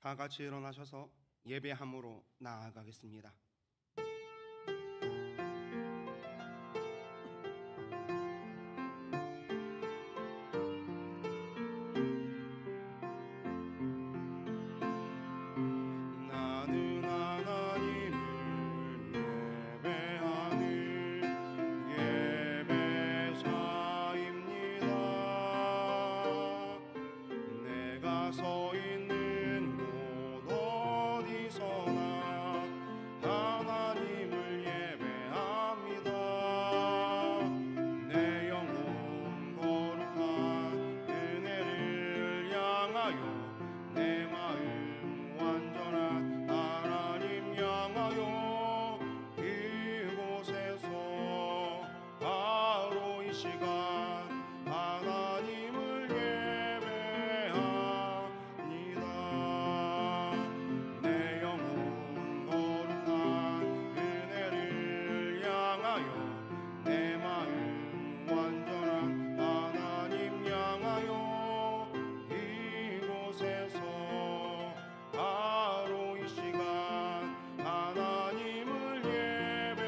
다 같이 일어나셔서 예배함으로 나아가겠습니다. 나는 하나님을 예배하는 예배자입니다. 내가 서 있는 곳 어디서나 하나님을 예배합니다. 내 영혼 거룩한 은혜를 향하여 내 마음 완전한 하나님 향하여 이곳에서 바로 이 시간 하나님을 예배합니다. 내 영혼 거룩한 은혜를 향하여 내 마음 완전한 하나님 향하여 이곳에서 바로 이 시간 하나님을 예배합니다.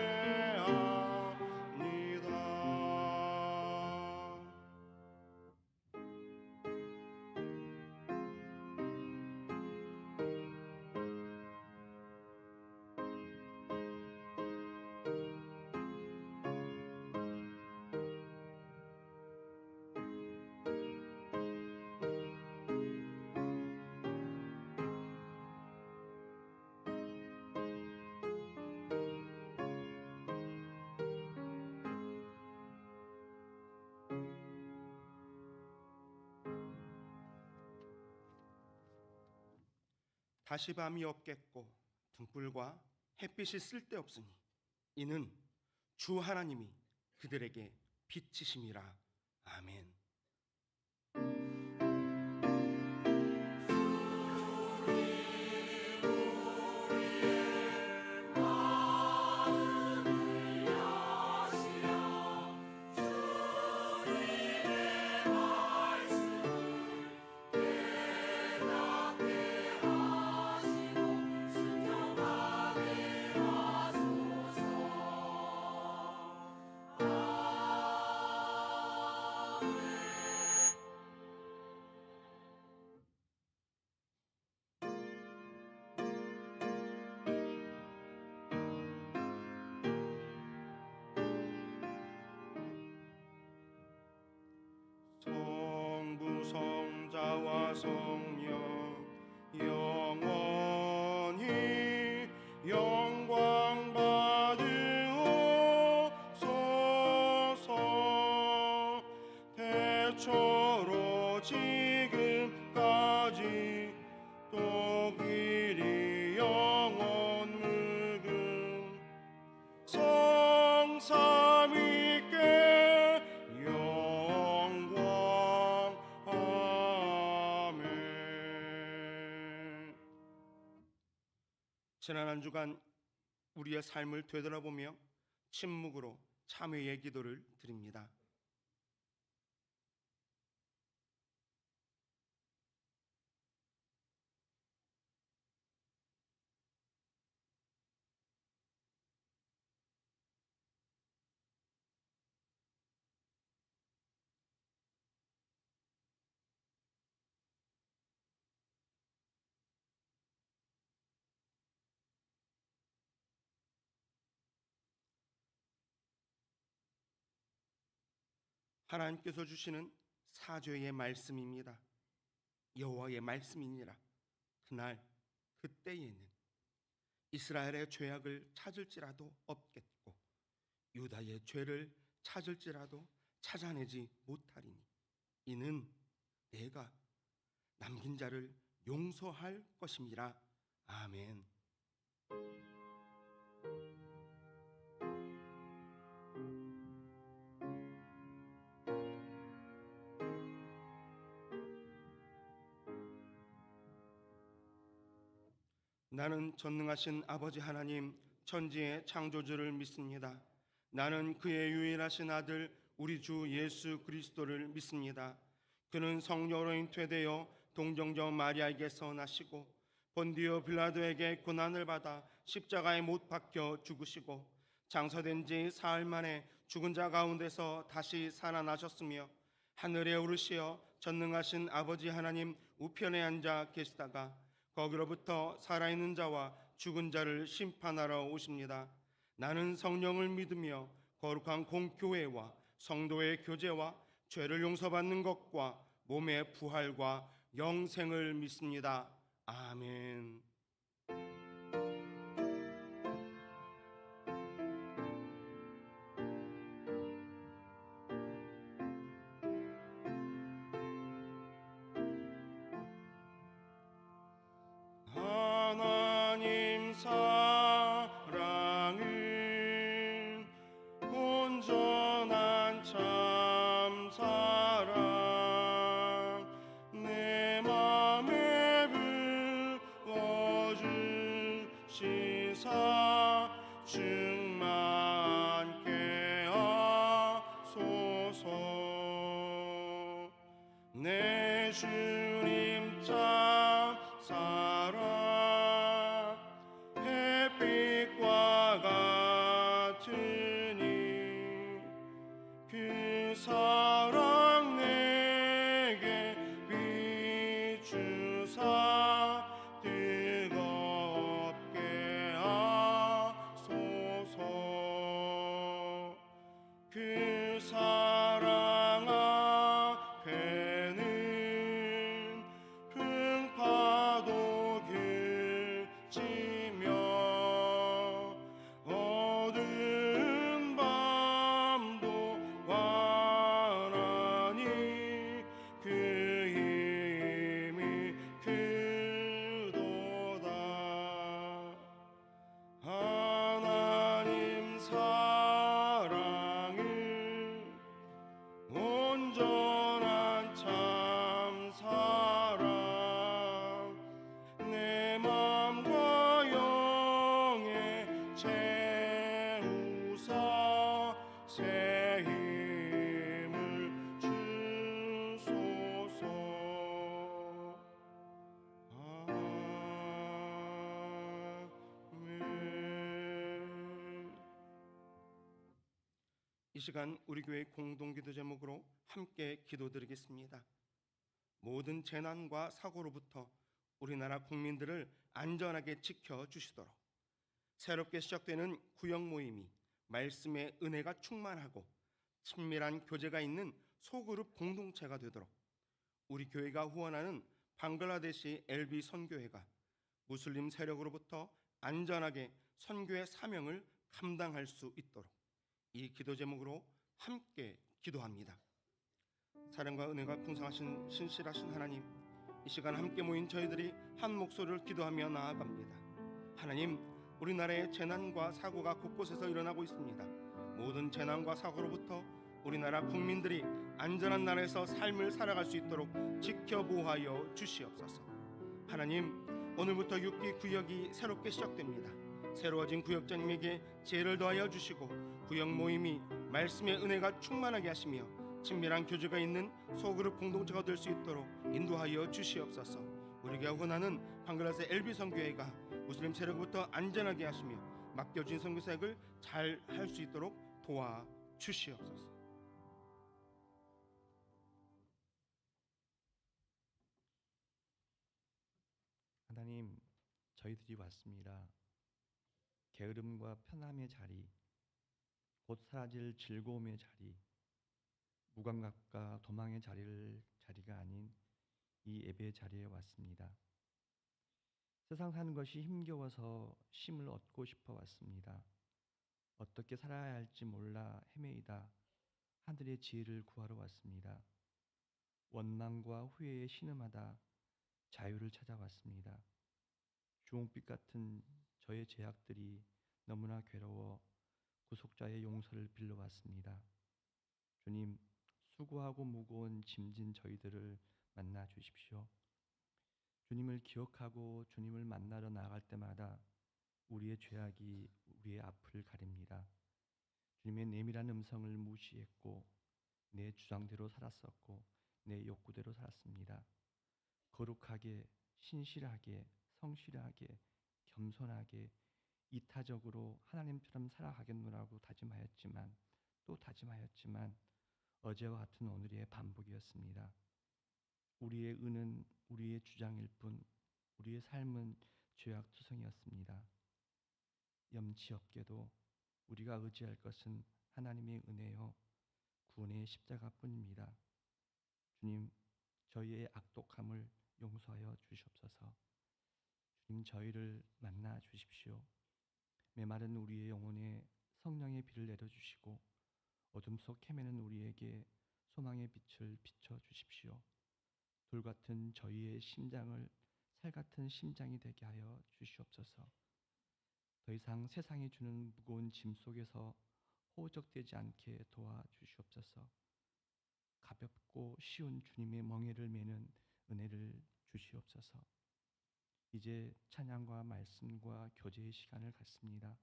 다시 밤이 없겠고 등불과 햇빛이 쓸데없으니 이는 주 하나님이 그들에게 빛이심이라. 아멘. 성부 성자와 성령 영원히 영광 받으옵소서. 대초로 지금까지 또 길이 영원 무궁 성삼위께 영광. 아멘. 지난 한 주간 우리의 삶을 되돌아보며 침묵으로 참회의 기도를 드립니다. 하나님께서 주시는 사죄의 말씀입니다. 여호와의 말씀이니라. 그날 그때에는 이스라엘의 죄악을 찾을지라도 없겠고 유다의 죄를 찾을지라도 찾아내지 못하리니 이는 내가 남긴 자를 용서할 것임이라. 아멘. 나는 전능하신 아버지 하나님 천지의 창조주를 믿습니다. 나는 그의 유일하신 아들 우리 주 예수 그리스도를 믿습니다. 그는 성령으로 잉태되어 동정녀 마리아에게서 나시고 본디오 빌라도에게 고난을 받아 십자가에 못 박혀 죽으시고 장사된 지 사흘 만에 죽은 자 가운데서 다시 살아나셨으며 하늘에 오르시어 전능하신 아버지 하나님 우편에 앉아 계시다가 거기로부터 살아있는 자와 죽은 자를 심판하러 오십니다. 나는 성령을 믿으며 거룩한 공교회와 성도의 교제와 죄를 용서받는 것과 몸의 부활과 영생을 믿습니다. 아멘. 하나님 사랑은 온전한 참 사랑 내 맘에 부어주시사 충만케 하소서. 내 주님 참 사랑 햇빛과 같으니 그 사랑 내게 비추사 뜨겁게 하소서. 그 사랑 앞에는 풍파도 그치며 어두운 밤도 환하니 그 힘이 크도다. 하나님 사랑은 온전한 참 사랑 내 맘과 영에 채우사 새 힘을 주소서. 아멘. 이 시간 우리 교회 공동기도 제목으로 함께 기도드리겠습니다. 모든 재난과 사고로부터 우리나라 국민들을 안전하게 지켜주시도록 새롭게 시작되는 구역 모임이 말씀의 은혜가 충만하고 친밀한 교제가 있는 소그룹 공동체가 되도록 우리 교회가 후원하는 방글라데시 LB 선교회가 무슬림 세력으로부터 안전하게 선교의 사명을 감당할 수 있도록 이 기도 제목으로 함께 기도합니다. 사랑과 은혜가 풍성하신 신실하신 하나님, 이 시간 함께 모인 저희들이 한 목소리를 기도하며 나아갑니다. 하나님, 우리나라의 재난과 사고가 곳곳에서 일어나고 있습니다. 모든 재난과 사고로부터 우리나라 국민들이 안전한 나라에서 삶을 살아갈 수 있도록 지켜보호하여 주시옵소서. 하나님, 오늘부터 6기 구역이 새롭게 시작됩니다. 새로워진 구역장님에게 지혜를 더하여 주시고 구역 모임이 말씀의 은혜가 충만하게 하시며 친밀한 교제가 있는 소그룹 공동체가 될 수 있도록 인도하여 주시옵소서. 우리가 원하는 방글라데시 LB 선교회가 무슬림 세력부터 안전하게 하시며 맡겨진 선교 사역을 잘 할 수 있도록 도와 주시옵소서. 하나님, 저희들이 왔습니다. 게으름과 편함의 자리, 곧 사라질 즐거움의 자리, 무감각과 도망의 자리가 아닌 이 예배의 자리에 왔습니다. 세상 사는 것이 힘겨워서 쉼을 얻고 싶어 왔습니다. 어떻게 살아야 할지 몰라 헤매이다 하늘의 지혜를 구하러 왔습니다. 원망과 후회에 신음하다 자유를 찾아왔습니다. 주홍빛 같은 저의 죄악들이 너무나 괴로워 구속자의 용서를 빌려왔습니다. 주님, 수고하고 무거운 짐진 저희들을 만나 주십시오. 주님을 기억하고 주님을 만나러 나아갈 때마다 우리의 죄악이 우리의 앞을 가립니다. 주님의 내밀한 음성을 무시했고 내 주장대로 살았었고 내 욕구대로 살았습니다. 거룩하게 신실하게 성실하게 겸손하게 이타적으로 하나님처럼 살아가겠노라고 다짐하였지만 어제와 같은 오늘의 반복이었습니다. 우리의 의는 우리의 주장일 뿐 우리의 삶은 죄악투성이었습니다. 염치 없게도 우리가 의지할 것은 하나님의 은혜요 구원의 십자가뿐입니다. 주님, 저희의 악독함을 용서하여 주시옵소서. 주님, 저희를 만나 주십시오. 메마른 우리의 영혼에 성령의 비를 내려주시고 어둠 속 헤매는 우리에게 소망의 빛을 비춰 주십시오. 돌 같은 저희의 심장을 살 같은 심장이 되게 하여 주시옵소서. 더 이상 세상이 주는 무거운 짐 속에서 호적되지 않게 도와주시옵소서. 가볍고 쉬운 주님의 멍에를 메는 은혜를 주시옵소서. 이제 찬양과 말씀과 교제의 시간을 갖습니다.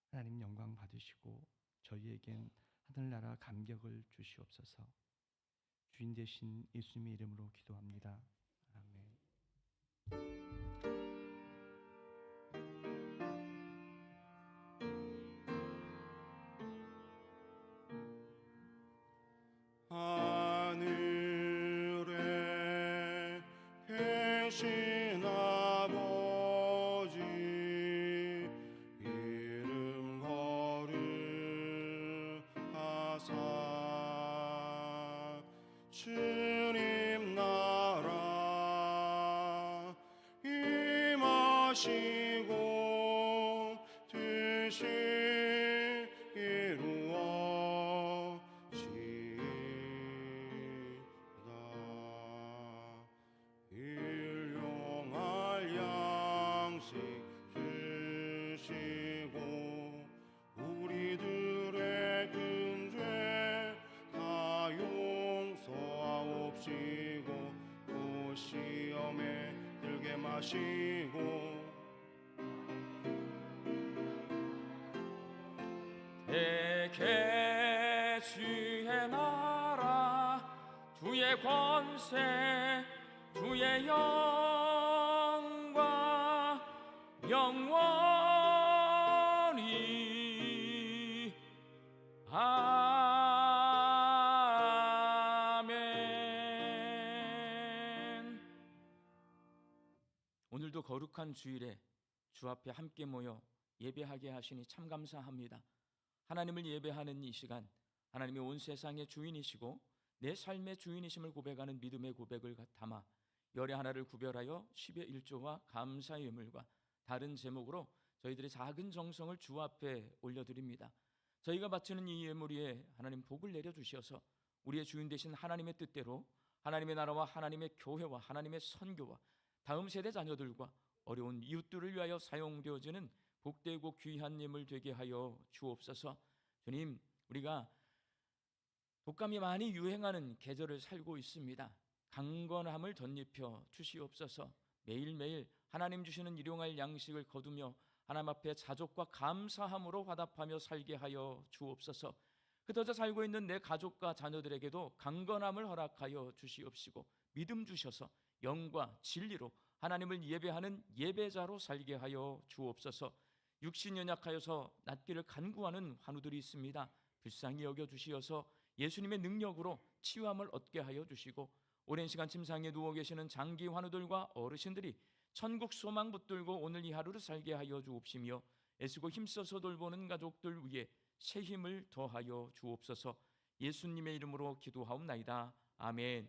하나님 영광 받으시고 저희에겐 하늘나라 감격을 주시옵소서. 주인 되신 예수님의 이름으로 기도합니다. 아멘. 하늘에 계신 아버지 이름 거룩하사 주님 나라 임하시고 뜻이 일용할 양식 주시고 우리들의 근죄 다 용서하옵시고 또 시험에 들게 마시고 대개 주의 나라 주의 권세 주의 영광 영원히 아멘. 오늘도 거룩한 주일에 주 앞에 함께 모여 예배하게 하시니 참 감사합니다. 하나님을 예배하는 이 시간, 하나님이 온 세상의 주인이시고 내 삶의 주인이심을 고백하는 믿음의 고백을 담아 열의 하나를 구별하여 10의 1조와 감사의 예물과 다른 제목으로 저희들의 작은 정성을 주 앞에 올려드립니다. 저희가 바치는 이 예물 위에 하나님 복을 내려주셔서 우리의 주인 되신 하나님의 뜻대로 하나님의 나라와 하나님의 교회와 하나님의 선교와 다음 세대 자녀들과 어려운 이웃들을 위하여 사용되어지는 복되고 귀한 예물 되게 하여 주옵소서. 주님, 우리가 독감이 많이 유행하는 계절을 살고 있습니다. 강건함을 덧입혀 주시옵소서. 매일매일 하나님 주시는 일용할 양식을 거두며 하나님 앞에 자족과 감사함으로 화답하며 살게 하여 주옵소서. 흩어져 살고 있는 내 가족과 자녀들에게도 강건함을 허락하여 주시옵시고 믿음 주셔서 영과 진리로 하나님을 예배하는 예배자로 살게 하여 주옵소서. 육신 연약하여서 낫기를 간구하는 환우들이 있습니다. 불쌍히 여겨주시어서 예수님의 능력으로 치유함을 얻게 하여 주시고 오랜 시간 침상에 누워 계시는 장기 환우들과 어르신들이 천국 소망 붙들고 오늘 이 하루를 살게 하여 주옵시며 애쓰고 힘써서 돌보는 가족들 위에 새 힘을 더하여 주옵소서. 예수님의 이름으로 기도하옵나이다. 아멘.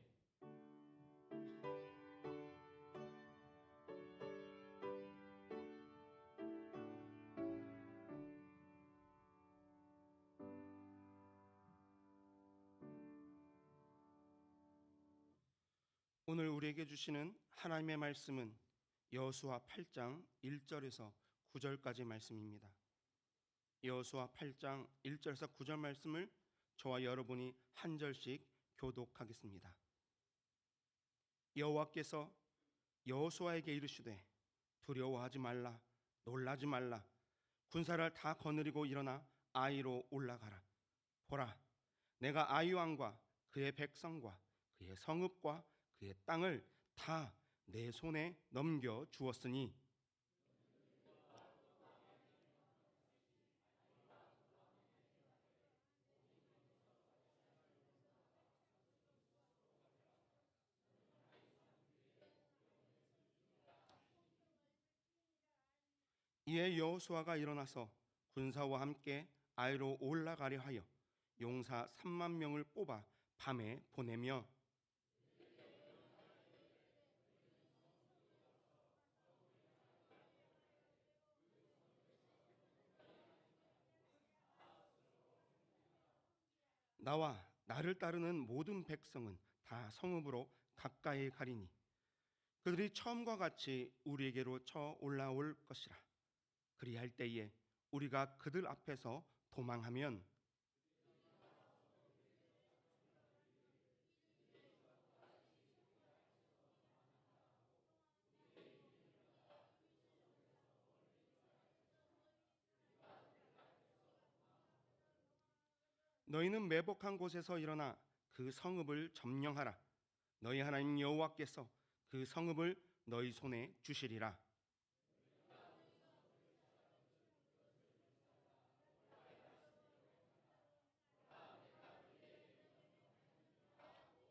오늘 우리에게 주시는 하나님의 말씀은 여호수아 8장 1절에서 9절까지 말씀입니다. 여호수아 8장 1절에서 9절 말씀을 저와 여러분이 한 절씩 교독하겠습니다. 여호와께서 여호수아에게 이르시되 두려워하지 말라 놀라지 말라 군사를 다 거느리고 일어나 아이로 올라가라. 보라, 내가 아이 왕과 그의 백성과 그의 성읍과 그의 땅을 다 내 손에 넘겨 주었으니 이에 여호수아가 일어나서 군사와 함께 아이로 올라가려 하여 용사 3만 명을 뽑아 밤에 보내며 나와 나를 따르는 모든 백성은 다 성읍으로 가까이 가리니 그들이 처음과 같이 우리에게로 쳐 올라올 것이라. 그리할 때에 우리가 그들 앞에서 도망하면 너희는 매복한 곳에서 일어나 그 성읍을 점령하라. 너희 하나님 여호와께서 그 성읍을 너희 손에 주시리라.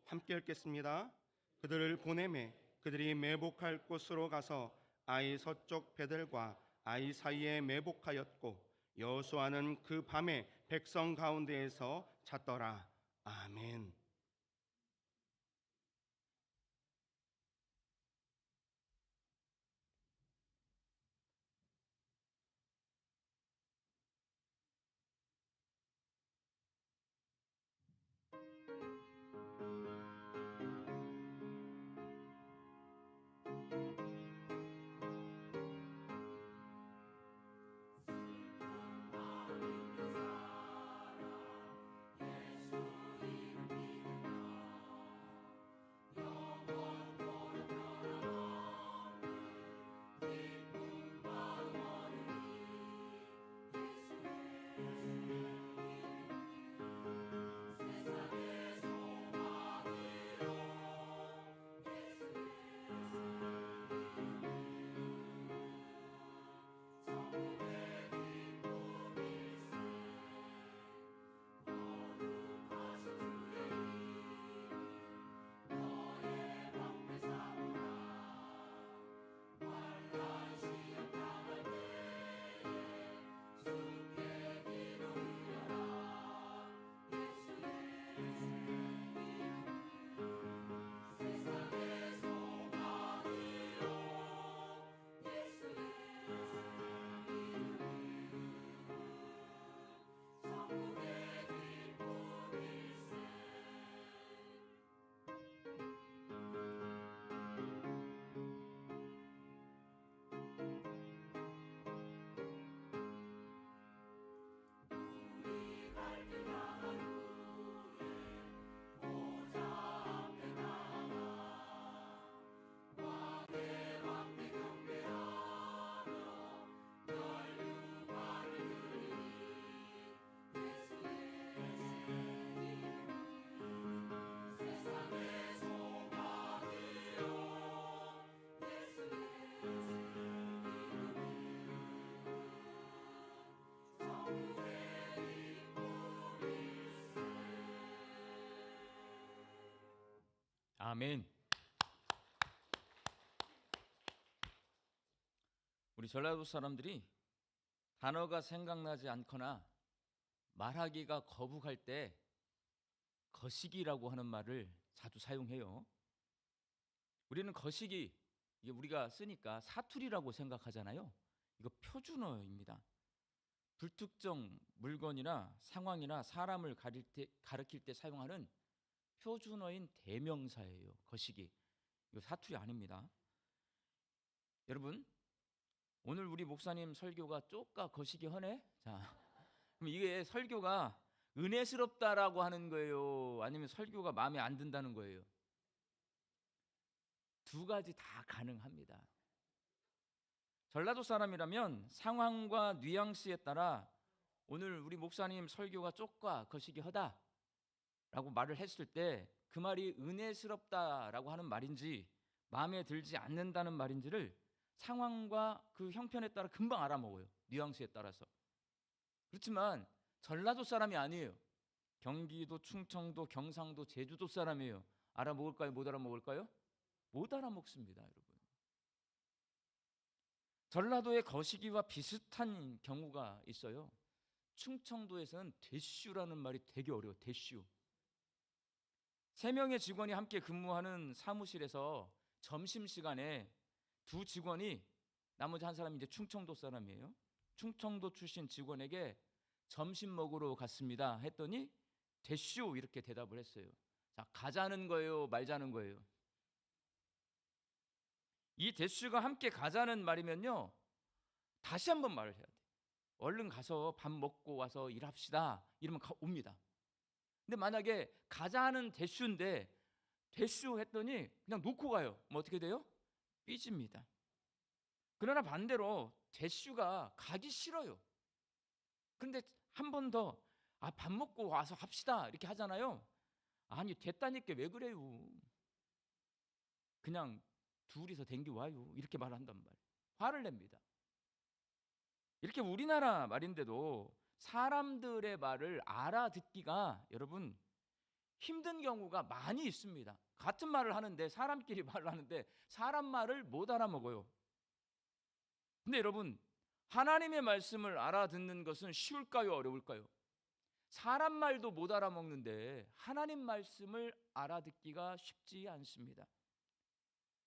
함께 읽겠습니다. 그들을 보내매 그들이 매복할 곳으로 가서 아이 서쪽 베델과 아이 사이에 매복하였고 여호수아는 그 밤에 백성 가운데에서 잤더라. 아멘. 아멘. 우리 전라도 사람들이 단어가 생각나지 않거나 말하기가 거북할 때 거시기라고 하는 말을 자주 사용해요. 우리는 거시기, 이게 우리가 쓰니까 사투리라고 생각하잖아요. 이거 표준어입니다. 불특정 물건이나 상황이나 사람을 가리킬 때 사용하는 표준어인 대명사예요. 거시기. 이거 사투리 아닙니다. 여러분, 오늘 우리 목사님 설교가 쪼까 거시기 하네? 자, 그럼 이게 설교가 은혜스럽다라고 하는 거예요? 아니면 설교가 마음에 안 든다는 거예요? 두 가지 다 가능합니다. 전라도 사람이라면 상황과 뉘앙스에 따라 오늘 우리 목사님 설교가 쪼까 거시기 하다 라고 말을 했을 때 그 말이 은혜스럽다라고 하는 말인지 마음에 들지 않는다는 말인지를 상황과 그 형편에 따라 금방 알아먹어요. 뉘앙스에 따라서. 그렇지만 전라도 사람이 아니에요. 경기도, 충청도, 경상도, 제주도 사람이에요. 알아먹을까요? 못 알아먹을까요? 못 알아먹습니다, 여러분. 전라도의 거시기와 비슷한 경우가 있어요. 충청도에서는 대슈라는 말이 되게 어려워요. 대슈. 3명의 직원이 함께 근무하는 사무실에서 점심시간에 두 직원이, 나머지 한 사람이 이제 충청도 사람이에요. 충청도 출신 직원에게 점심 먹으러 갔습니다 했더니 대슈 이렇게 대답을 했어요. 자, 가자는 거예요, 말자는 거예요? 이 대슈가 함께 가자는 말이면요, 다시 한번 말을 해야 돼. 얼른 가서 밥 먹고 와서 일합시다 이러면 옵니다. 근데 만약에 가자는 대슈인데 대슈 했더니 그냥 놓고 가요. 뭐 어떻게 돼요? 삐집니다. 그러나 반대로 대슈가 가기 싫어요. 그런데 한 번 더 밥 먹고 와서 합시다 이렇게 하잖아요. 아니 됐다니까 왜 그래요? 그냥 둘이서 댕기 와요 이렇게 말한단 말이에요. 화를 냅니다. 이렇게 우리나라 말인데도 사람들의 말을 알아듣기가 여러분 힘든 경우가 많이 있습니다. 같은 말을 하는데, 사람끼리 말을 하는데 사람 말을 못 알아먹어요. 근데 여러분, 하나님의 말씀을 알아듣는 것은 쉬울까요, 어려울까요? 사람 말도 못 알아먹는데 하나님 말씀을 알아듣기가 쉽지 않습니다.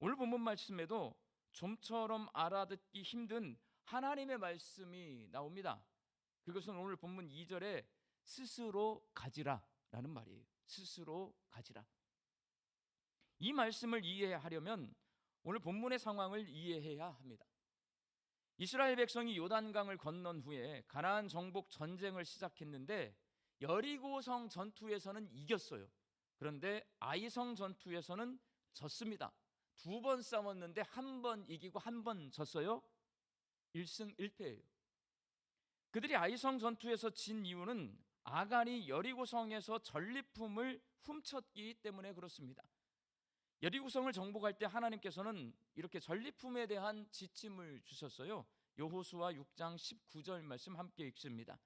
오늘 본문 말씀에도 좀처럼 알아듣기 힘든 하나님의 말씀이 나옵니다. 그것은 오늘 본문 2절에 스스로 가지라라는 말이에요. 스스로 가지라. 이 말씀을 이해하려면 오늘 본문의 상황을 이해해야 합니다. 이스라엘 백성이 요단강을 건넌 후에 가나안 정복 전쟁을 시작했는데 여리고성 전투에서는 이겼어요. 그런데 아이성 전투에서는 졌습니다. 2번 싸웠는데 한 번 이기고 한 번 졌어요. 1승 1패예요. 그들이 아이성 전투에서 진 이유는 아간이 여리고성에서 전리품을 훔쳤기 때문에 그렇습니다. 여리고성을 정복할 때 하나님께서는 이렇게 전리품에 대한 지침을 주셨어요. 여호수아 6장 19절 말씀 함께 읽습니다.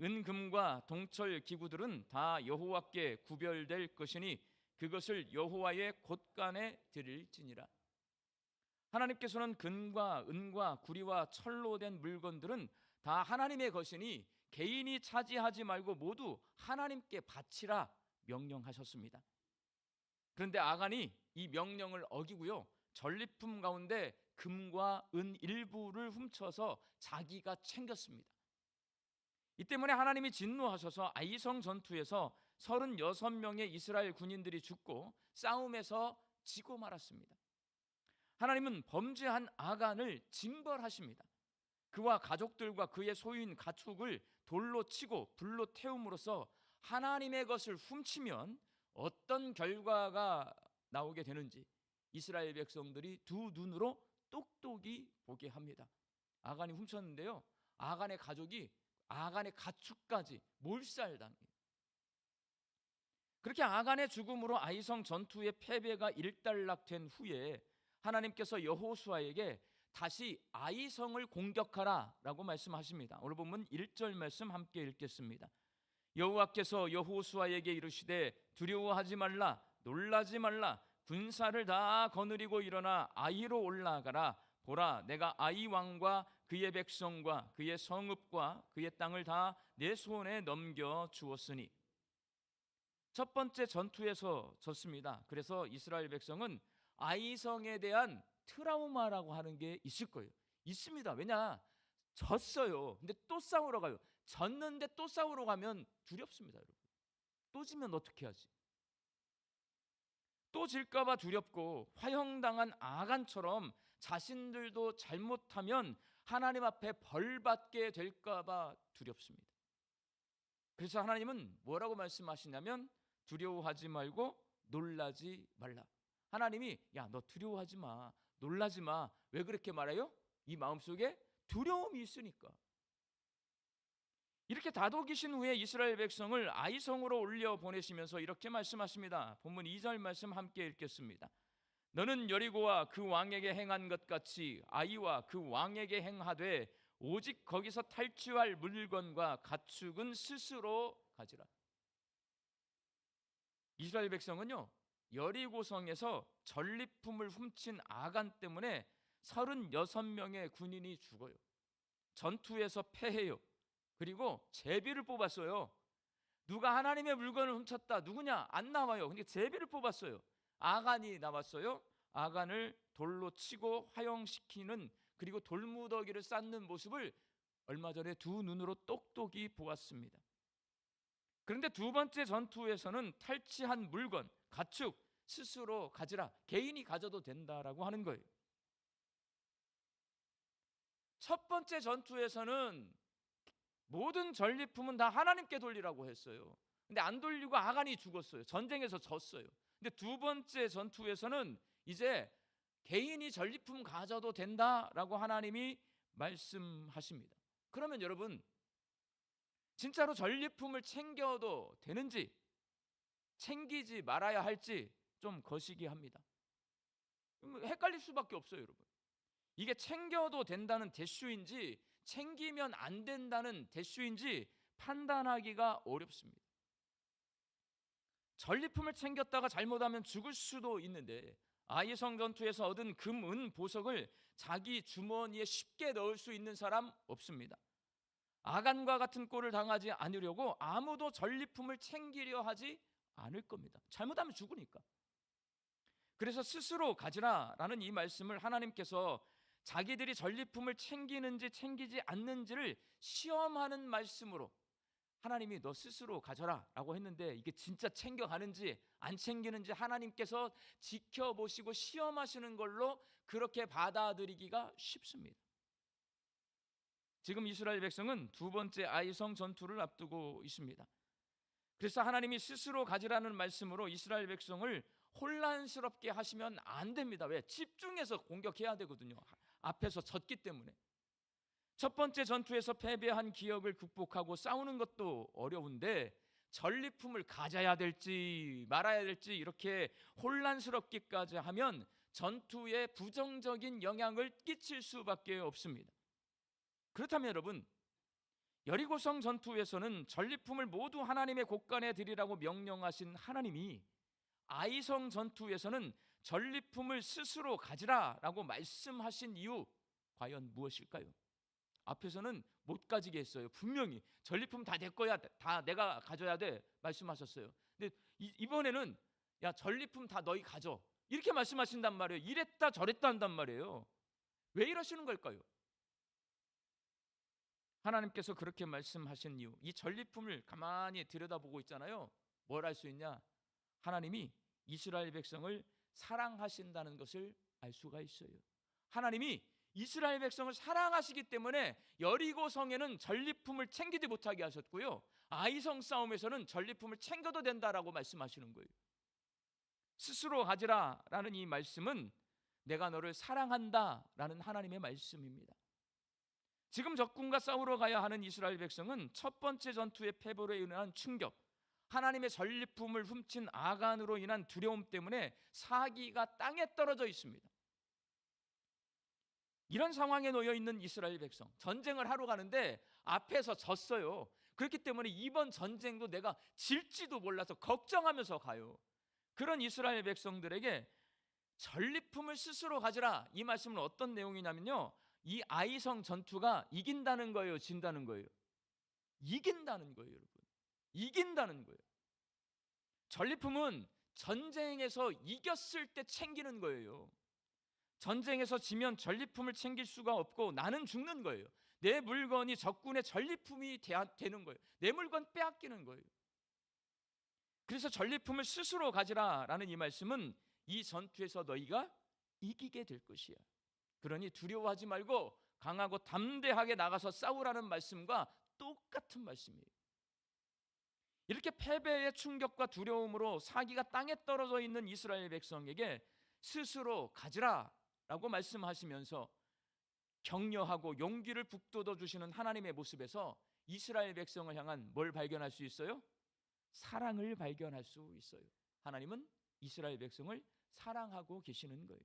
은금과 동철 기구들은 다 여호와께 구별될 것이니 그것을 여호와의 곳간에 드릴지니라. 하나님께서는 금과 은과 구리와 철로 된 물건들은 다 하나님의 것이니 개인이 차지하지 말고 모두 하나님께 바치라 명령하셨습니다. 그런데 아간이 이 명령을 어기고요, 전리품 가운데 금과 은 일부를 훔쳐서 자기가 챙겼습니다. 이 때문에 하나님이 진노하셔서 아이성 전투에서 36명의 이스라엘 군인들이 죽고 싸움에서 지고 말았습니다. 하나님은 범죄한 아간을 징벌하십니다. 그와 가족들과 그의 소유인 가축을 돌로 치고 불로 태움으로써 하나님의 것을 훔치면 어떤 결과가 나오게 되는지 이스라엘 백성들이 두 눈으로 똑똑히 보게 합니다. 아간이 훔쳤는데요, 아간의 가족이 아간의 가축까지 몰살당해요. 그렇게 아간의 죽음으로 아이성 전투의 패배가 일단락된 후에 하나님께서 여호수아에게 다시 아이성을 공격하라 라고 말씀하십니다. 오늘 보면 1절 말씀 함께 읽겠습니다. 여호와께서 여호수아에게 이르시되 두려워하지 말라, 놀라지 말라, 군사를 다 거느리고 일어나 아이로 올라가라. 보라, 내가 아이 왕과 그의 백성과 그의 성읍과 그의 땅을 다 내 손에 넘겨 주었으니. 첫 번째 전투에서 졌습니다. 그래서 이스라엘 백성은 아이성에 대한 트라우마라고 하는 게 있을 거예요. 있습니다. 왜냐? 졌어요. 근데 또 싸우러 가요. 졌는데 또 싸우러 가면 두렵습니다, 여러분. 또 지면 어떻게 하지? 또 질까 봐 두렵고, 화형당한 아간처럼 자신들도 잘못하면 하나님 앞에 벌받게 될까 봐 두렵습니다. 그래서 하나님은 뭐라고 말씀하시냐면 두려워하지 말고 놀라지 말라. 하나님이 야, 너 두려워하지 마, 놀라지 마. 왜 그렇게 말해요? 이 마음속에 두려움이 있으니까. 이렇게 다독이신 후에 이스라엘 백성을 아이성으로 올려 보내시면서 이렇게 말씀하십니다. 본문 2절 말씀 함께 읽겠습니다. 너는 여리고와 그 왕에게 행한 것 같이 아이와 그 왕에게 행하되 오직 거기서 탈취할 물건과 가축은 스스로 가지라. 이스라엘 백성은요, 여리고성에서 전리품을 훔친 아간 때문에 36명의 군인이 죽어요. 전투에서 패해요. 그리고 제비를 뽑았어요. 누가 하나님의 물건을 훔쳤다, 누구냐? 안 나와요. 근데 제비를 뽑았어요. 아간이 나왔어요. 아간을 돌로 치고 화형시키는, 그리고 돌무더기를 쌓는 모습을 얼마 전에 두 눈으로 똑똑히 보았습니다. 그런데 두 번째 전투에서는 탈취한 물건, 가축 스스로 가지라, 개인이 가져도 된다라고 하는 거예요. 첫 번째 전투에서는 모든 전리품은 다 하나님께 돌리라고 했어요. 근데 안 돌리고 아간이 죽었어요. 전쟁에서 졌어요. 근데 두 번째 전투에서는 이제 개인이 전리품 가져도 된다라고 하나님이 말씀하십니다. 그러면 여러분, 진짜로 전리품을 챙겨도 되는지, 챙기지 말아야 할지 좀 거시기합니다. 헷갈릴 수밖에 없어요, 여러분. 이게 챙겨도 된다는 대수인지 챙기면 안 된다는 대수인지 판단하기가 어렵습니다. 전리품을 챙겼다가 잘못하면 죽을 수도 있는데, 아이성 전투에서 얻은 금, 은, 보석을 자기 주머니에 쉽게 넣을 수 있는 사람 없습니다. 아간과 같은 꼴을 당하지 않으려고 아무도 전리품을 챙기려 하지 않을 겁니다. 잘못하면 죽으니까. 그래서 스스로 가지라라는 이 말씀을 하나님께서 자기들이 전리품을 챙기는지 챙기지 않는지를 시험하는 말씀으로, 하나님이 너 스스로 가져라 라고 했는데, 이게 진짜 챙겨가는지 안 챙기는지 하나님께서 지켜보시고 시험하시는 걸로 그렇게 받아들이기가 쉽습니다. 지금 이스라엘 백성은 두 번째 아이성 전투를 앞두고 있습니다. 그래서 하나님이 스스로 가지라는 말씀으로 이스라엘 백성을 혼란스럽게 하시면 안 됩니다. 왜? 집중해서 공격해야 되거든요. 앞에서 졌기 때문에. 첫 번째 전투에서 패배한 기억을 극복하고 싸우는 것도 어려운데, 전리품을 가져야 될지 말아야 될지 이렇게 혼란스럽기까지 하면 전투에 부정적인 영향을 끼칠 수밖에 없습니다. 그렇다면 여러분, 여리고성 전투에서는 전리품을 모두 하나님의 곳간에 드리라고 명령하신 하나님이 아이성 전투에서는 전리품을 스스로 가지라라고 말씀하신 이유 과연 무엇일까요? 앞에서는 못 가지게 했어요. 분명히 전리품 다 내 거야, 다 내가 가져야 돼 말씀하셨어요. 근데 이번에는 야, 전리품 다 너희 가져, 이렇게 말씀하신단 말이에요. 이랬다 저랬다 한단 말이에요. 왜 이러시는 걸까요? 하나님께서 그렇게 말씀하신 이유, 이 전리품을 가만히 들여다보고 있잖아요. 뭘 알 수 있냐? 하나님이 이스라엘 백성을 사랑하신다는 것을 알 수가 있어요. 하나님이 이스라엘 백성을 사랑하시기 때문에 여리고 성에는 전리품을 챙기지 못하게 하셨고요, 아이성 싸움에서는 전리품을 챙겨도 된다라고 말씀하시는 거예요. 스스로 가지라라는 이 말씀은 내가 너를 사랑한다라는 하나님의 말씀입니다. 지금 적군과 싸우러 가야 하는 이스라엘 백성은 첫 번째 전투의 패배로 인한 충격, 하나님의 전리품을 훔친 아간으로 인한 두려움 때문에 사기가 땅에 떨어져 있습니다. 이런 상황에 놓여 있는 이스라엘 백성, 전쟁을 하러 가는데 앞에서 졌어요. 그렇기 때문에 이번 전쟁도 내가 질지도 몰라서 걱정하면서 가요. 그런 이스라엘 백성들에게 전리품을 스스로 가지라, 이 말씀은 어떤 내용이냐면요, 이 아이성 전투가 이긴다는 거예요, 진다는 거예요? 이긴다는 거예요, 여러분. 이긴다는 거예요. 전리품은 전쟁에서 이겼을 때 챙기는 거예요. 전쟁에서 지면 전리품을 챙길 수가 없고 나는 죽는 거예요. 내 물건이 적군의 전리품이 되는 거예요. 내 물건 빼앗기는 거예요. 그래서 전리품을 스스로 가지라라는 이 말씀은 이 전투에서 너희가 이기게 될 것이야. 그러니 두려워하지 말고 강하고 담대하게 나가서 싸우라는 말씀과 똑같은 말씀이에요. 이렇게 패배의 충격과 두려움으로 사기가 땅에 떨어져 있는 이스라엘 백성에게 스스로 가지라라고 말씀하시면서 격려하고 용기를 북돋워 주시는 하나님의 모습에서 이스라엘 백성을 향한 뭘 발견할 수 있어요? 사랑을 발견할 수 있어요. 하나님은 이스라엘 백성을 사랑하고 계시는 거예요.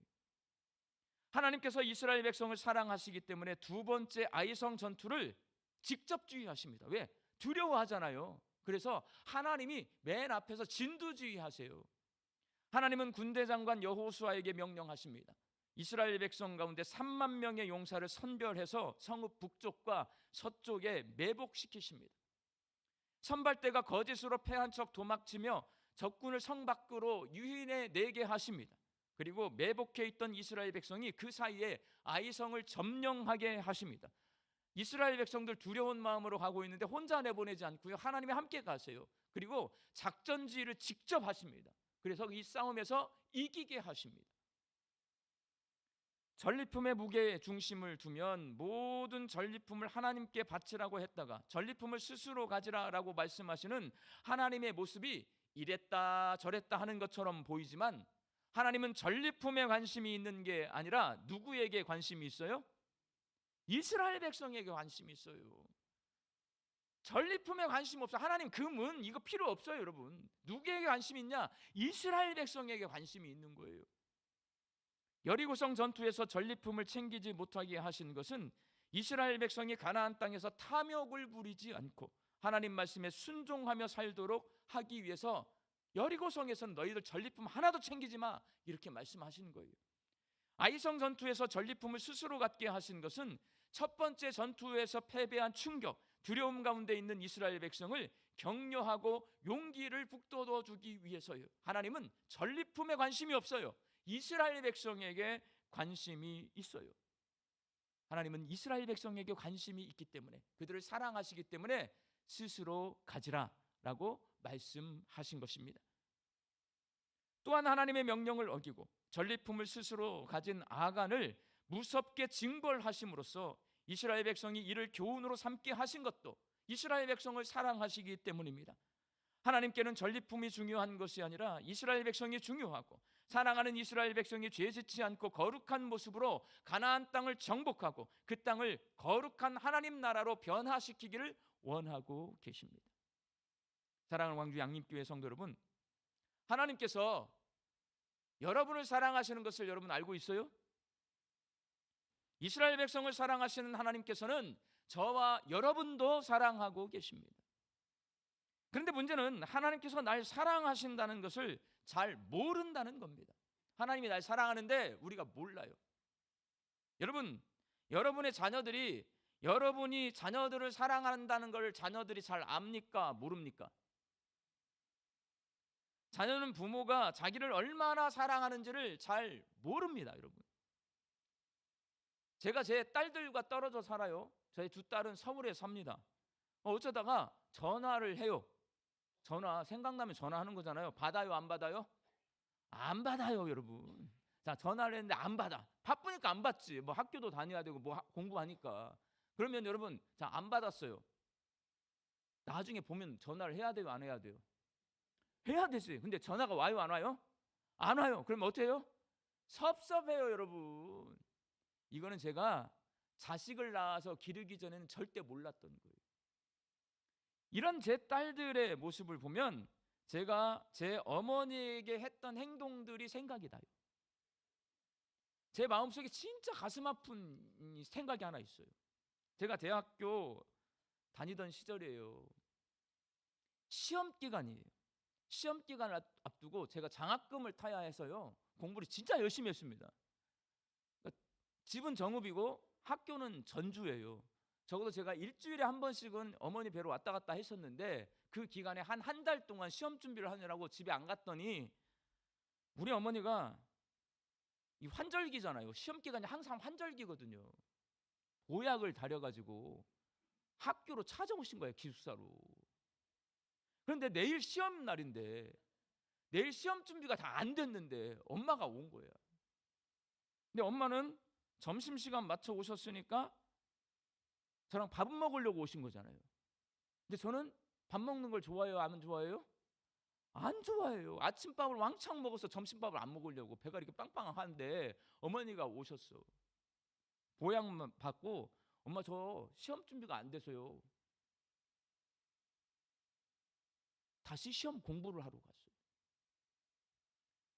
하나님께서 이스라엘 백성을 사랑하시기 때문에 두 번째 아이성 전투를 직접 주의하십니다. 왜? 두려워하잖아요. 그래서 하나님이 맨 앞에서 진두지휘하세요. 하나님은 군대장관 여호수아에게 명령하십니다. 이스라엘 백성 가운데 3만 명의 용사를 선별해서 성읍 북쪽과 서쪽에 매복시키십니다. 선발대가 거짓으로 패한 척 도망치며 적군을 성 밖으로 유인해 내게 하십니다. 그리고 매복해 있던 이스라엘 백성이 그 사이에 아이성을 점령하게 하십니다. 이스라엘 백성들 두려운 마음으로 가고 있는데 혼자 내보내지 않고요, 하나님이 함께 가세요. 그리고 작전 지휘를 직접 하십니다. 그래서 이 싸움에서 이기게 하십니다. 전리품의 무게에 중심을 두면 모든 전리품을 하나님께 바치라고 했다가 전리품을 스스로 가지라라고 말씀하시는 하나님의 모습이 이랬다 저랬다 하는 것처럼 보이지만, 하나님은 전리품에 관심이 있는 게 아니라 누구에게 관심이 있어요? 이스라엘 백성에게 관심이 있어요. 전리품에 관심 없어요. 하나님 금은 이거 필요 없어요. 여러분, 누구에게 관심이 있냐? 이스라엘 백성에게 관심이 있는 거예요. 여리고성 전투에서 전리품을 챙기지 못하게 하신 것은 이스라엘 백성이 가나안 땅에서 탐욕을 부리지 않고 하나님 말씀에 순종하며 살도록 하기 위해서 여리고성에서는 너희들 전리품 하나도 챙기지 마, 이렇게 말씀하시는 거예요. 아이성 전투에서 전리품을 스스로 갖게 하신 것은 첫 번째 전투에서 패배한 충격, 두려움 가운데 있는 이스라엘 백성을 격려하고 용기를 북돋워 주기 위해서요. 하나님은 전리품에 관심이 없어요. 이스라엘 백성에게 관심이 있어요. 하나님은 이스라엘 백성에게 관심이 있기 때문에, 그들을 사랑하시기 때문에 스스로 가지라라고 말씀하신 것입니다. 또한 하나님의 명령을 어기고 전리품을 스스로 가진 아간을 무섭게 징벌하심으로써 이스라엘 백성이 이를 교훈으로 삼게 하신 것도 이스라엘 백성을 사랑하시기 때문입니다. 하나님께는 전리품이 중요한 것이 아니라 이스라엘 백성이 중요하고, 사랑하는 이스라엘 백성이 죄짓지 않고 거룩한 모습으로 가나안 땅을 정복하고 그 땅을 거룩한 하나님 나라로 변화시키기를 원하고 계십니다. 사랑하는 광주 양림교회 성도 여러분, 하나님께서 여러분을 사랑하시는 것을 여러분 알고 있어요? 이스라엘 백성을 사랑하시는 하나님께서는 저와 여러분도 사랑하고 계십니다. 그런데 문제는 하나님께서 날 사랑하신다는 것을 잘 모른다는 겁니다. 하나님이 날 사랑하는데 우리가 몰라요. 여러분, 여러분의 자녀들이 여러분이 자녀들을 사랑한다는 걸 자녀들이 잘 압니까? 모릅니까? 자녀는 부모가 자기를 얼마나 사랑하는지를 잘 모릅니다, 여러분. 제가 제 딸들과 떨어져 살아요. 저희 두 딸은 서울에 삽니다. 어쩌다가 전화를 해요. 전화 생각나면 전화하는 거잖아요. 받아요, 안 받아요? 안 받아요, 여러분. 자, 전화를 했는데 안 받아. 바쁘니까 안 받지. 뭐 학교도 다녀야 되고 뭐 공부하니까. 그러면 여러분, 자, 안 받았어요. 나중에 보면 전화를 해야 돼요, 안 해야 돼요? 해야 되지. 근데 전화가 와요, 안 와요? 안 와요. 그러면 어떻게 해요? 섭섭해요, 여러분. 이거는 제가 자식을 낳아서 기르기 전에는 절대 몰랐던 거예요. 이런 제 딸들의 모습을 보면 제가 제 어머니에게 했던 행동들이 생각이 나요. 제 마음속에 진짜 가슴 아픈 생각이 하나 있어요. 제가 대학교 다니던 시절이에요. 시험 기간이에요. 시험 기간을 앞두고 제가 장학금을 타야 해서요, 공부를 진짜 열심히 했습니다. 그러니까 집은 정읍이고 학교는 전주예요. 적어도 제가 일주일에 한 번씩은 어머니 뵈러 왔다 갔다 했었는데, 그 기간에 한 달 동안 시험 준비를 하느라고 집에 안 갔더니 우리 어머니가, 이 환절기잖아요. 시험 기간이 항상 환절기거든요. 보약을 다려가지고 학교로 찾아오신 거예요, 기숙사로. 그런데 내일 시험 날인데, 내일 시험 준비가 다 안 됐는데 엄마가 온 거예요. 근데 엄마는 점심시간 맞춰 오셨으니까 저랑 밥 먹으려고 오신 거잖아요. 근데 저는 밥 먹는 걸 좋아해요, 안 좋아해요? 안 좋아해요. 아침밥을 왕창 먹어서 점심밥을 안 먹으려고 배가 이렇게 빵빵한데 어머니가 오셨어. 보약만 받고, 엄마 저 시험 준비가 안 돼서요. 다시 시험 공부를 하러 갔어요.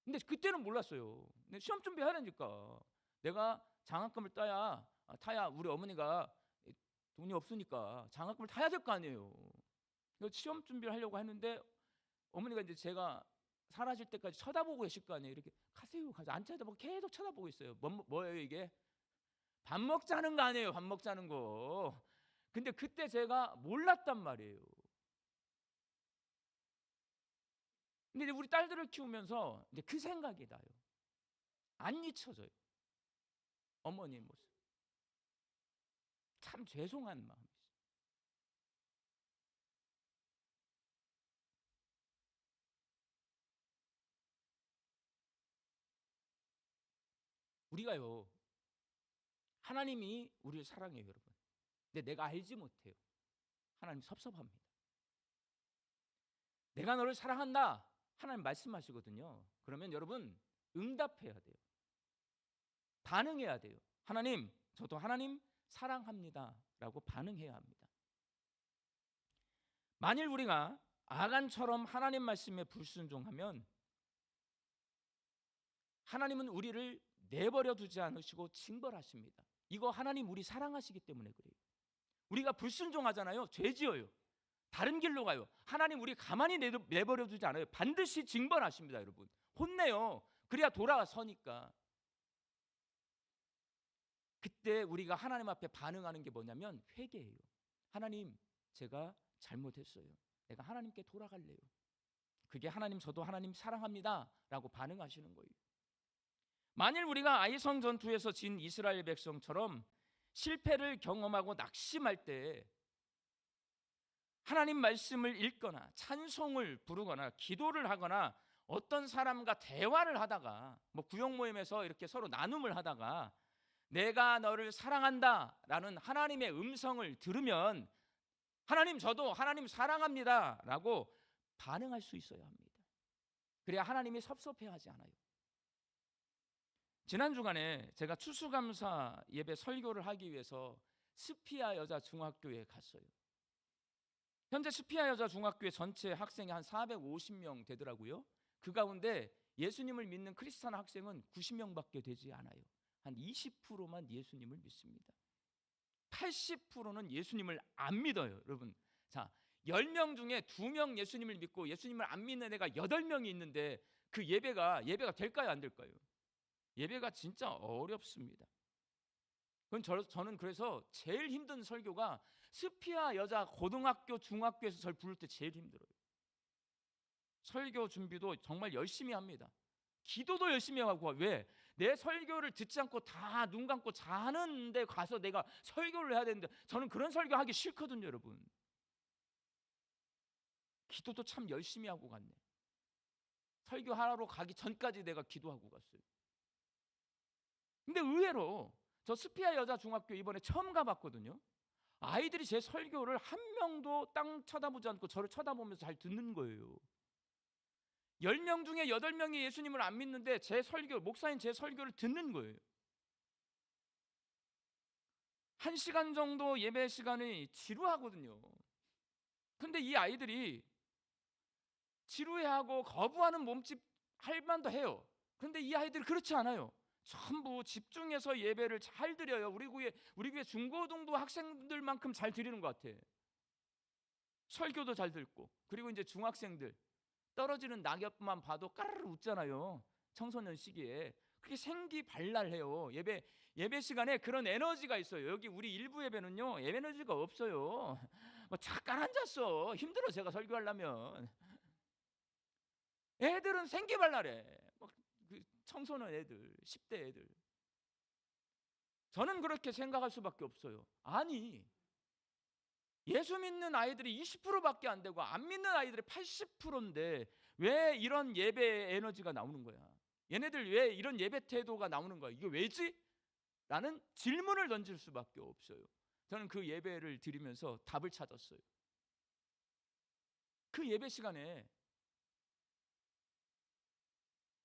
근데 그때는 몰랐어요. 근데 시험 준비하라니까. 내가 장학금을 타야 우리 어머니가 돈이 없으니까 장학금을 타야 될 거 아니에요. 그래서 시험 준비를 하려고 했는데 어머니가 이제 제가 사라질 때까지 쳐다보고 계실 거 아니에요. 이렇게 가세요. 안 쳐다보고 계속 쳐다보고 있어요. 뭐예요 이게? 밥 먹자는 거 아니에요. 밥 먹자는 거. 근데 그때 제가 몰랐단 말이에요. 근데 이제 우리 딸들을 키우면서 이제 그 생각이 나요. 안 잊혀져요. 어머니의 모습. 참 죄송한 마음이죠. 우리가요, 하나님이 우리를 사랑해요, 여러분. 근데 내가 알지 못해요. 하나님 섭섭합니다. 내가 너를 사랑한다. 하나님 말씀하시거든요. 그러면 여러분 응답해야 돼요. 반응해야 돼요. 하나님, 저도 하나님 사랑합니다. 라고 반응해야 합니다. 만일 우리가 아간처럼 하나님 말씀에 불순종하면 하나님은 우리를 내버려 두지 않으시고 징벌하십니다. 이거 하나님 우리 사랑하시기 때문에 그래요. 우리가 불순종하잖아요. 죄 지어요. 다른 길로 가요. 하나님 우리 가만히 내버려 두지 않아요. 반드시 징벌하십니다, 여러분. 혼내요. 그래야 돌아서니까. 그때 우리가 하나님 앞에 반응하는 게 뭐냐면 회개예요. 하나님, 제가 잘못했어요. 내가 하나님께 돌아갈래요. 그게 하나님, 저도 하나님 사랑합니다 라고 반응하시는 거예요. 만일 우리가 아이성 전투에서 진 이스라엘 백성처럼 실패를 경험하고 낙심할 때 하나님 말씀을 읽거나 찬송을 부르거나 기도를 하거나 어떤 사람과 대화를 하다가 뭐 구역 모임에서 이렇게 서로 나눔을 하다가 내가 너를 사랑한다 라는 하나님의 음성을 들으면 하나님, 저도 하나님 사랑합니다 라고 반응할 수 있어야 합니다. 그래야 하나님이 섭섭해하지 않아요. 지난 주간에 제가 추수감사 예배 설교를 하기 위해서 스피아 여자 중학교에 갔어요. 현재 스피아 여자 중학교의 전체 학생이 한 450명 되더라고요. 그 가운데 예수님을 믿는 크리스찬 학생은 90명밖에 되지 않아요. 한 20%만 예수님을 믿습니다. 80%는 예수님을 안 믿어요, 여러분. 자, 10명 중에 2명 예수님을 믿고 예수님을 안 믿는 애가 8명이 있는데 그 예배가 될까요, 안 될까요? 예배가 진짜 어렵습니다. 저는 그래서 제일 힘든 설교가 스피아 여자 고등학교, 중학교에서 저를 부를 때 제일 힘들어요. 설교 준비도 정말 열심히 합니다. 기도도 열심히 하고. 왜? 내 설교를 듣지 않고 다 눈 감고 자는 데 가서 내가 설교를 해야 되는데 저는 그런 설교 하기 싫거든요, 여러분. 기도도 참 열심히 하고 갔네. 설교하러 가기 전까지 내가 기도하고 갔어요. 근데 의외로 저 스피아 여자 중학교 이번에 처음 가봤거든요. 아이들이 제 설교를 한 명도 땅 쳐다보지 않고 저를 쳐다보면서 잘 듣는 거예요. 10명 중에 8명이 예수님을 안 믿는데 제 설교, 목사인 제 설교를 듣는 거예요. 1시간 정도 예배 시간이 지루하거든요. 근데 이 아이들이 지루해하고 거부하는 몸짓 할 만도 해요. 그런데 이 아이들이 그렇지 않아요. 전부 집중해서 예배를 잘 드려요. 우리 교회 중고등부 학생들만큼 잘 드리는 것 같아. 설교도 잘 듣고. 그리고 이제 중학생들 떨어지는 낙엽만 봐도 까르르 웃잖아요. 청소년 시기에. 그게 생기발랄해요. 예배 시간에 그런 에너지가 있어요. 여기 우리 일부 예배는요, 예배 에너지가 없어요. 뭐 잠깐 앉았어. 힘들어 제가 설교하려면. 애들은 생기발랄해. 그 청소년 애들, 10대 애들. 저는 그렇게 생각할 수밖에 없어요. 아니, 예수 믿는 아이들이 20%밖에 안 되고 안 믿는 아이들이 80%인데 왜 이런 예배 에너지가 나오는 거야? 얘네들 왜 이런 예배 태도가 나오는 거야? 이게 왜지? 라는 질문을 던질 수밖에 없어요. 저는 그 예배를 드리면서 답을 찾았어요. 그 예배 시간에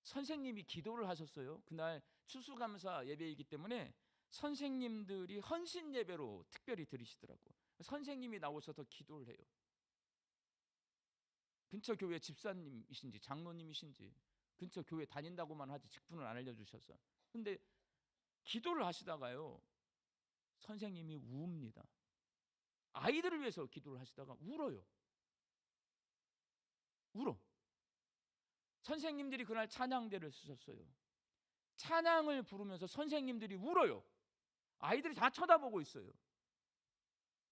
선생님이 기도를 하셨어요. 그날 추수감사 예배이기 때문에 선생님들이 헌신 예배로 특별히 드리시더라고. 선생님이 나오셔서 기도를 해요. 근처 교회 집사님이신지 장로님이신지 근처 교회 다닌다고만 하지 직분을 안 알려주셔서. 근데 기도를 하시다가요, 선생님이 우웁니다. 아이들을 위해서 기도를 하시다가 울어요. 울어. 선생님들이 그날 찬양대를 쓰셨어요. 찬양을 부르면서 선생님들이 울어요. 아이들이 다 쳐다보고 있어요.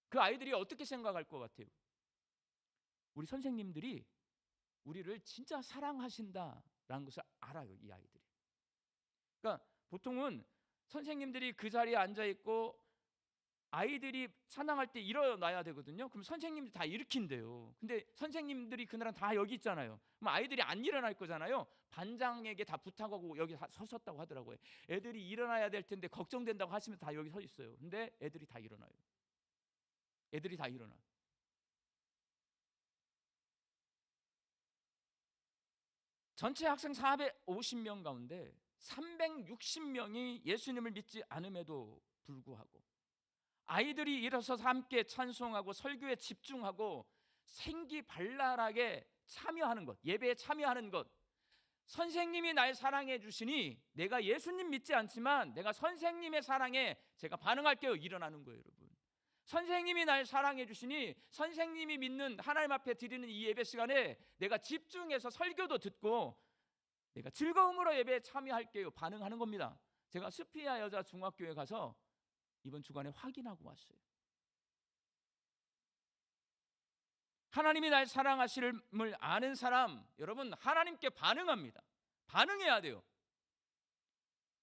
그 아이들이 어떻게 생각할 것 같아요? 우리 선생님들이 우리를 진짜 사랑하신다라는 것을 알아요, 이 아이들이. 그러니까 보통은 선생님들이 그 자리에 앉아 있고 아이들이 찬양할 때 일어나야 되거든요. 그럼 선생님들이 다 일으킨대요. 근데 선생님들이 그날은 다 여기 있잖아요. 그럼 아이들이 안 일어날 거잖아요. 반장에게 다 부탁하고 여기 서셨다고 하더라고요. 애들이 일어나야 될 텐데 걱정된다고 하시면 다 여기 서 있어요. 근데 애들이 다 일어나요. 애들이 다 일어나. 전체 학생 450명 가운데 360명이 예수님을 믿지 않음에도 불구하고 아이들이 일어서서 함께 찬송하고 설교에 집중하고 생기발랄하게 참여하는 것, 예배에 참여하는 것. 선생님이 날 사랑해 주시니 내가 예수님 믿지 않지만 내가 선생님의 사랑에 제가 반응할게요. 일어나는 거예요, 여러분. 선생님이 날 사랑해 주시니 선생님이 믿는 하나님 앞에 드리는 이 예배 시간에 내가 집중해서 설교도 듣고 내가 즐거움으로 예배에 참여할게요. 반응하는 겁니다. 제가 스피아 여자 중학교에 가서 이번 주간에 확인하고 왔어요. 하나님이 날 사랑하심을 아는 사람, 여러분 하나님께 반응합니다. 반응해야 돼요.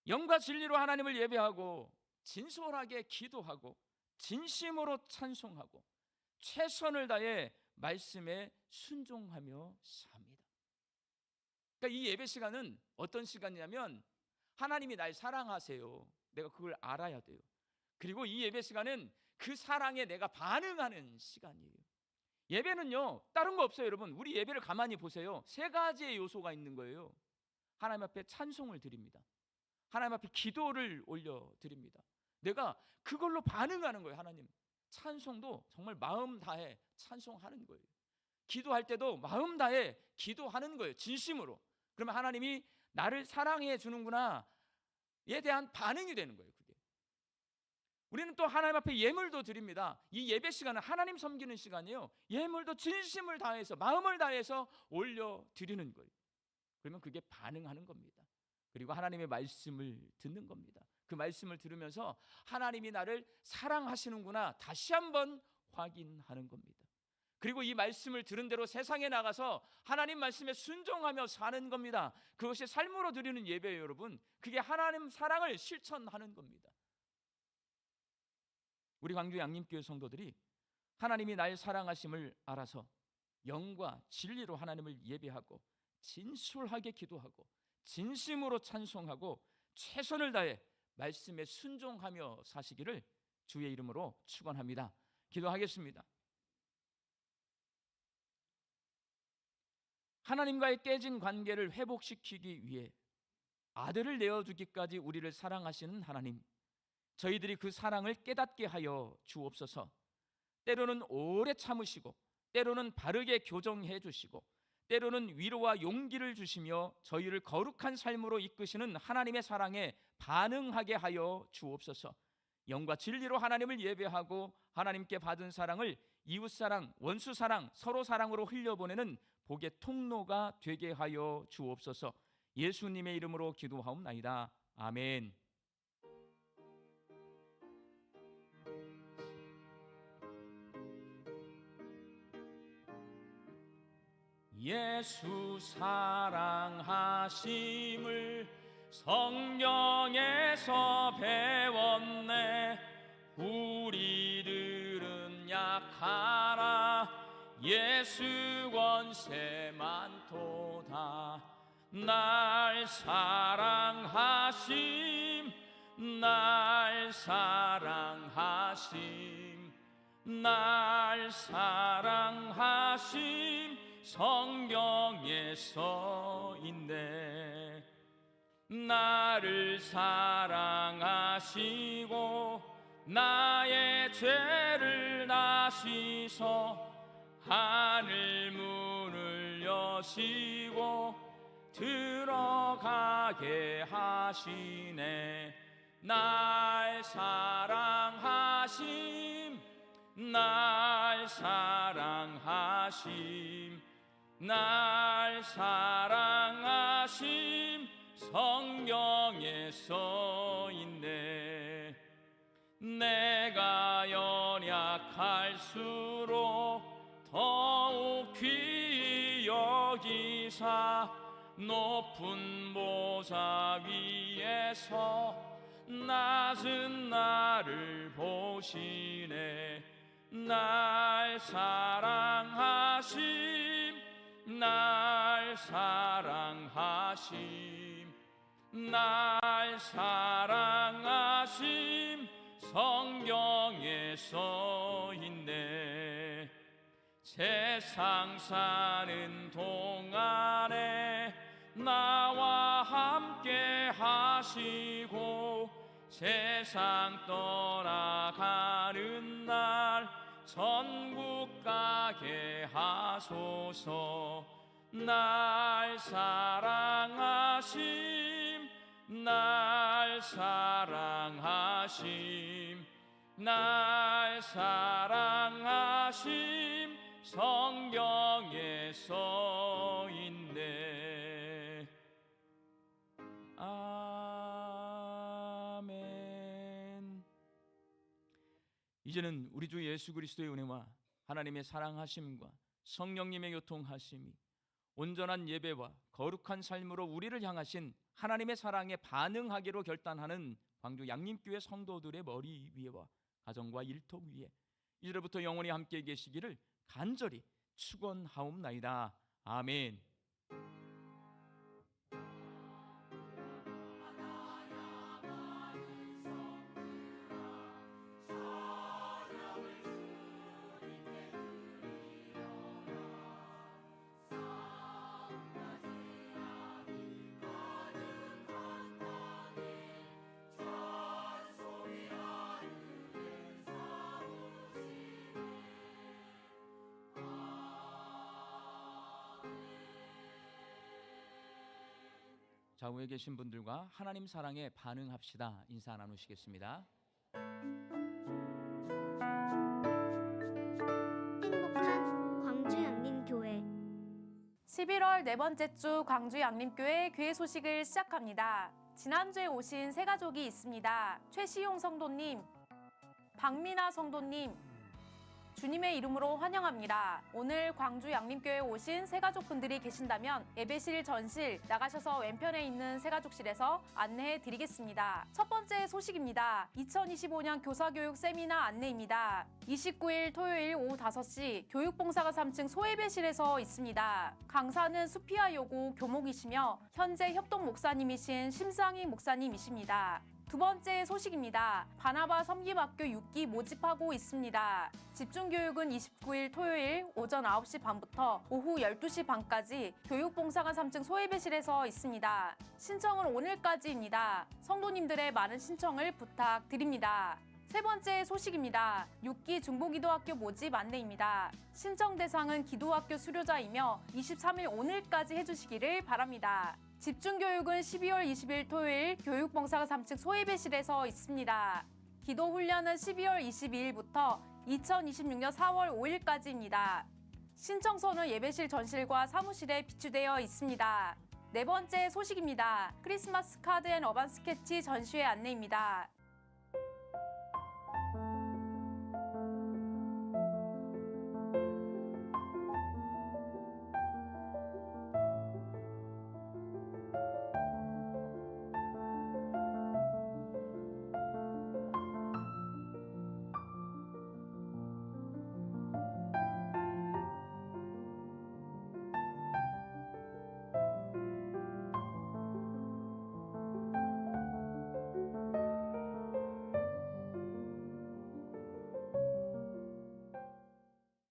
영과 진리로 하나님을 예배하고 진솔하게 기도하고 진심으로 찬송하고 최선을 다해 말씀에 순종하며 삽니다. 그러니까 이 예배 시간은 어떤 시간이냐면 하나님이 날 사랑하세요. 내가 그걸 알아야 돼요. 그리고 이 예배 시간은 그 사랑에 내가 반응하는 시간이에요. 예배는요, 다른 거 없어요, 여러분. 우리 예배를 가만히 보세요. 세 가지의 요소가 있는 거예요. 하나님 앞에 찬송을 드립니다. 하나님 앞에 기도를 올려드립니다. 내가 그걸로 반응하는 거예요. 하나님 찬송도 정말 마음 다해 찬송하는 거예요. 기도할 때도 마음 다해 기도하는 거예요. 진심으로. 그러면 하나님이 나를 사랑해 주는구나에 대한 반응이 되는 거예요. 그게. 우리는 또 하나님 앞에 예물도 드립니다. 이 예배 시간은 하나님 섬기는 시간이에요. 예물도 진심을 다해서 마음을 다해서 올려드리는 거예요. 그러면 그게 반응하는 겁니다. 그리고 하나님의 말씀을 듣는 겁니다. 그 말씀을 들으면서 하나님이 나를 사랑하시는구나 다시 한번 확인하는 겁니다. 그리고 이 말씀을 들은 대로 세상에 나가서 하나님 말씀에 순종하며 사는 겁니다. 그것이 삶으로 드리는 예배예요, 여러분. 그게 하나님 사랑을 실천하는 겁니다. 우리 광주 양림교회 성도들이 하나님이 날 사랑하심을 알아서 영과 진리로 하나님을 예배하고 진솔하게 기도하고 진심으로 찬송하고 최선을 다해 말씀에 순종하며 사시기를 주의 이름으로 축원합니다. 기도하겠습니다. 하나님과의 깨진 관계를 회복시키기 위해 아들을 내어주기까지 우리를 사랑하시는 하나님, 저희들이 그 사랑을 깨닫게 하여 주옵소서. 때로는 오래 참으시고 때로는 바르게 교정해 주시고 때로는 위로와 용기를 주시며 저희를 거룩한 삶으로 이끄시는 하나님의 사랑에 반응하게 하여 주옵소서. 영과 진리로 하나님을 예배하고 하나님께 받은 사랑을 이웃사랑, 원수사랑, 서로사랑으로 흘려보내는 복의 통로가 되게 하여 주옵소서. 예수님의 이름으로 기도하옵나이다. 아멘. 예수 사랑하심을 성경에서 배웠네. 우리들은 약하나 예수 권세 많도다. 날 사랑하심, 날 사랑하심, 날 사랑하심 성경에 써 있네. 나를 사랑하시고 나의 죄를 다시서 하늘 문을 여시고 들어 가게 하시네. 날 사랑하심, 날 사랑하심, 날 사랑하심, 성경에 써있네. 내가 연약할수록 더욱 귀히 여기사 높은 보좌 위에서 낮은 나를 보시네. 날 사랑하심, 날 사랑하심, 날 사랑하심, 성경에 써있네. 세상 사는 동안에 나와 함께 하시고 세상 떠나가는 날 천국 가게 하소서. 날 사랑하심, 날 사랑하심, 날 사랑하심, 성경에 써있네. 아멘. 이제는 우리 주 예수 그리스도의 은혜와 하나님의 사랑하심과 성령님의 교통하심이 온전한 예배와 거룩한 삶으로 우리를 향하신 하나님의 사랑에 반응하기로 결단하는 광주 양림교회 성도들의 머리 위에와 가정과 일터 위에 이제부터 영원히 함께 계시기를 간절히 축원하옵나이다. 아멘. 좌우에 계신 분들과 하나님 사랑에 반응합시다. 인사 나누시겠습니다. 행복한 광주 양림교회 11월 네 번째 주 광주 양림교회 교회 소식을 시작합니다. 지난주에 오신 세 가족이 있습니다. 최시용 성도님, 박민아 성도님, 주님의 이름으로 환영합니다. 오늘 광주 양림교회에 오신 새가족분들이 계신다면 예배실 전실 나가셔서 왼편에 있는 새가족실에서 안내해 드리겠습니다. 첫 번째 소식입니다. 2025년 교사교육 세미나 안내입니다. 29일 토요일 오후 5시 교육봉사가 3층 소예배실에서 있습니다. 강사는 수피아 여고 교목이시며 현재 협동 목사님이신 심상희 목사님이십니다. 두 번째 소식입니다. 바나바 섬김학교 6기 모집하고 있습니다. 집중교육은 29일 토요일 오전 9시 반부터 오후 12시 반까지 교육봉사관 3층 소예배실에서 있습니다. 신청은 오늘까지입니다. 성도님들의 많은 신청을 부탁드립니다. 세 번째 소식입니다. 6기 중보기도학교 모집 안내입니다. 신청 대상은 기도학교 수료자이며 23일 오늘까지 해주시기를 바랍니다. 집중교육은 12월 20일 토요일 교육봉사관 3층 소예배실에서 있습니다. 기도훈련은 12월 22일부터 2026년 4월 5일까지입니다. 신청서는 예배실 전실과 사무실에 비치되어 있습니다. 네 번째 소식입니다. 크리스마스 카드 앤 어반 스케치 전시회 안내입니다.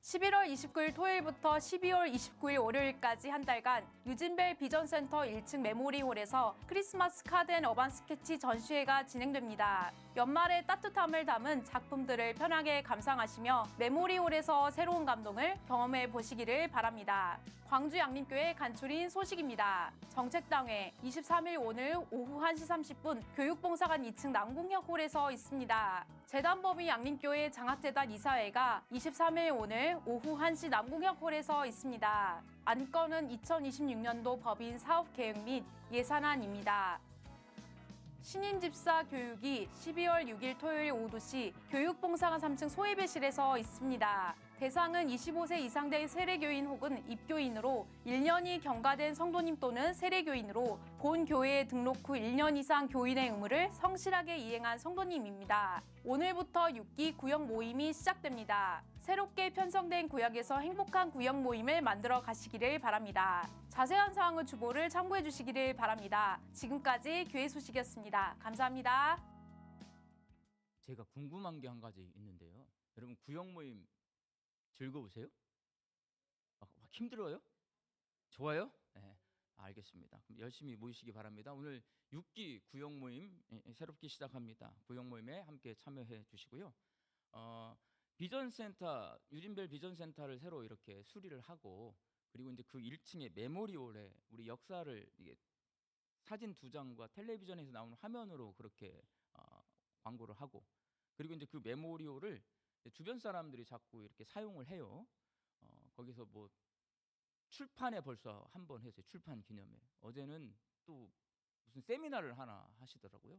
(11월 29일) 토요일부터 (12월 29일) 월요일까지 한 달간 유진벨 비전센터 1층 메모리홀에서 크리스마스 카드 앤 어반 스케치 전시회가 진행됩니다. 연말의 따뜻함을 담은 작품들을 편하게 감상하시며 메모리홀에서 새로운 감동을 경험해 보시기를 바랍니다. 광주 양림교회 간추린 소식입니다. 정책당회 23일 오늘 오후 1시 30분 교육봉사관 2층 남궁역홀에서 있습니다. 재단법인 양림교회 장학재단 이사회가 23일 오늘 오후 1시 남궁역홀에서 있습니다. 안건은 2026년도 법인 사업계획 및 예산안입니다. 신임집사 교육이 12월 6일 토요일 오후 2시 교육봉사관 3층 소예배실에서 있습니다. 대상은 25세 이상 된 세례교인 혹은 입교인으로 1년이 경과된 성도님 또는 세례교인으로 본 교회에 등록 후 1년 이상 교인의 의무를 성실하게 이행한 성도님입니다. 오늘부터 6기 구역 모임이 시작됩니다. 새롭게 편성된 구역에서 행복한 구역 모임을 만들어 가시기를 바랍니다. 자세한 사항은 주보를 참고해 주시기를 바랍니다. 지금까지 교회 소식이었습니다. 감사합니다. 제가 궁금한 게 한 가지 있는데요. 여러분 구역 모임 즐거우세요? 막 힘들어요? 좋아요? 네, 알겠습니다. 그럼 열심히 모이시기 바랍니다. 오늘 6기 구역 모임 새롭게 시작합니다. 구역 모임에 함께 참여해 주시고요. 비전센터 유진벨 비전센터를 새로 이렇게 수리를 하고 그리고 이제 그 1층에 메모리홀에 우리 역사를 이게 사진 2장과 텔레비전에서 나오는 화면으로 그렇게 광고를 하고 그리고 이제 그 메모리홀을 주변 사람들이 자꾸 이렇게 사용을 해요. 거기서 뭐 출판에 벌써 한 번 했어요. 출판 기념회. 어제는 또 무슨 세미나를 하나 하시더라고요.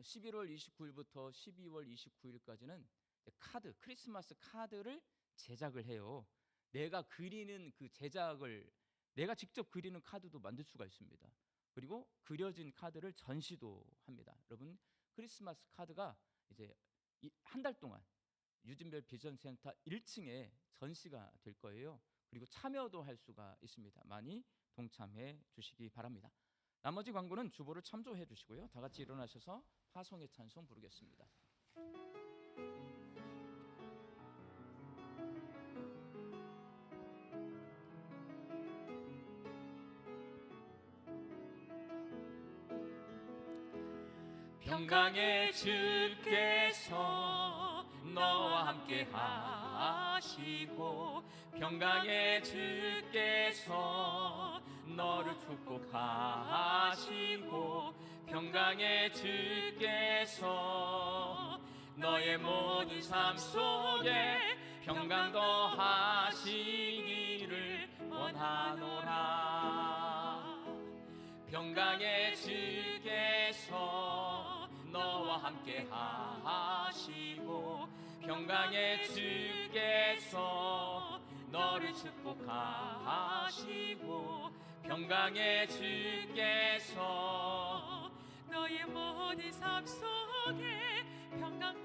11월 29일부터 12월 29일까지는 카드, 크리스마스 카드를 제작을 해요. 내가 그리는 그 제작을 내가 직접 그리는 카드도 만들 수가 있습니다. 그리고 그려진 카드를 전시도 합니다. 여러분 크리스마스 카드가 이제 한 달 동안 유진벨 비전센터 1층에 전시가 될 거예요. 그리고 참여도 할 수가 있습니다. 많이 동참해 주시기 바랍니다. 나머지 광고는 주보를 참조해 주시고요. 다 같이 일어나셔서 파송의 찬송 부르겠습니다. 평강의 주께서 너와 함께 하시고 평강의 주께서 너를 축복하시고 평강의 주께서 너의 모든 삶 속에 평강 더하시기를 원하노라. 평강의 주께서 너와 함께 하시고 평강의 주께서 너를 축복하시고 평강의 주께서 너의 모든 삶 속에 평강